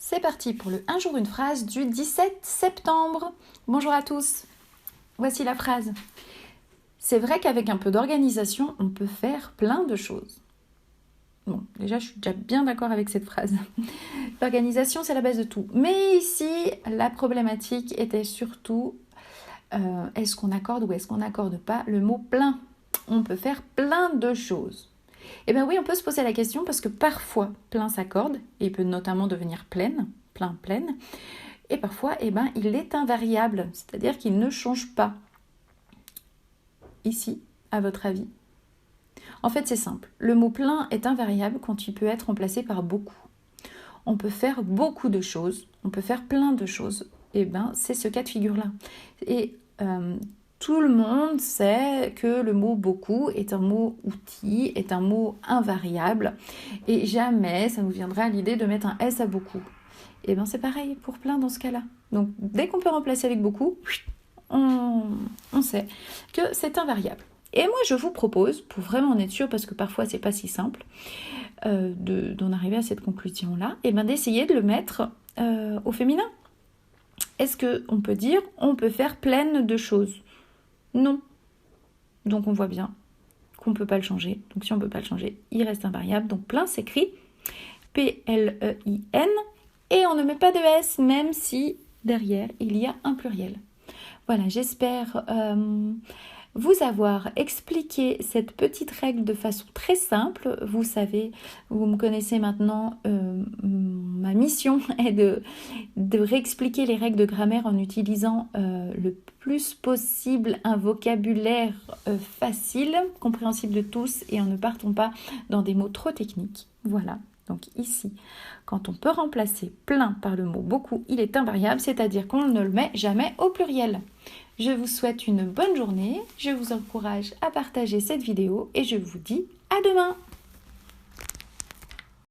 C'est parti pour le Un jour une phrase du 17 septembre. Bonjour à tous. Voici la phrase. C'est vrai qu'avec un peu d'organisation, on peut faire plein de choses. Bon, déjà, je suis déjà bien d'accord avec cette phrase. L'organisation, c'est la base de tout. Mais ici, la problématique était surtout est-ce qu'on accorde ou est-ce qu'on n'accorde pas le mot plein. On peut faire plein de choses. Eh bien oui, on peut se poser la question parce que parfois, plein s'accorde, et il peut notamment devenir pleine, plein, pleine, et parfois, il est invariable, c'est-à-dire qu'il ne change pas. Ici, à votre avis? En fait, c'est simple. Le mot plein est invariable quand il peut être remplacé par beaucoup. On peut faire beaucoup de choses, on peut faire plein de choses. C'est ce cas de figure-là. Et tout le monde sait que le mot beaucoup est un mot outil, est un mot invariable. Et jamais ça nous viendra à l'idée de mettre un S à beaucoup. C'est pareil pour plein dans ce cas-là. Donc, dès qu'on peut remplacer avec beaucoup, on sait que c'est invariable. Et moi, je vous propose, pour vraiment en être sûr, parce que parfois, c'est pas si simple, d'en arriver à cette conclusion-là, d'essayer de le mettre au féminin. Est-ce qu'on peut dire on peut faire plein de choses? Non. Donc, on voit bien qu'on ne peut pas le changer. Donc, si on ne peut pas le changer, il reste invariable. Donc, plein s'écrit P-L-E-I-N et on ne met pas de S, même si derrière, il y a un pluriel. Voilà, j'espère vous avoir expliqué cette petite règle de façon très simple. Vous savez, vous me connaissez maintenant, ma mission est de réexpliquer les règles de grammaire en utilisant le plus possible un vocabulaire facile, compréhensible de tous et en ne partant pas dans des mots trop techniques. Voilà. Donc ici, quand on peut remplacer plein par le mot beaucoup, il est invariable, c'est-à-dire qu'on ne le met jamais au pluriel. Je vous souhaite une bonne journée, je vous encourage à partager cette vidéo et je vous dis à demain.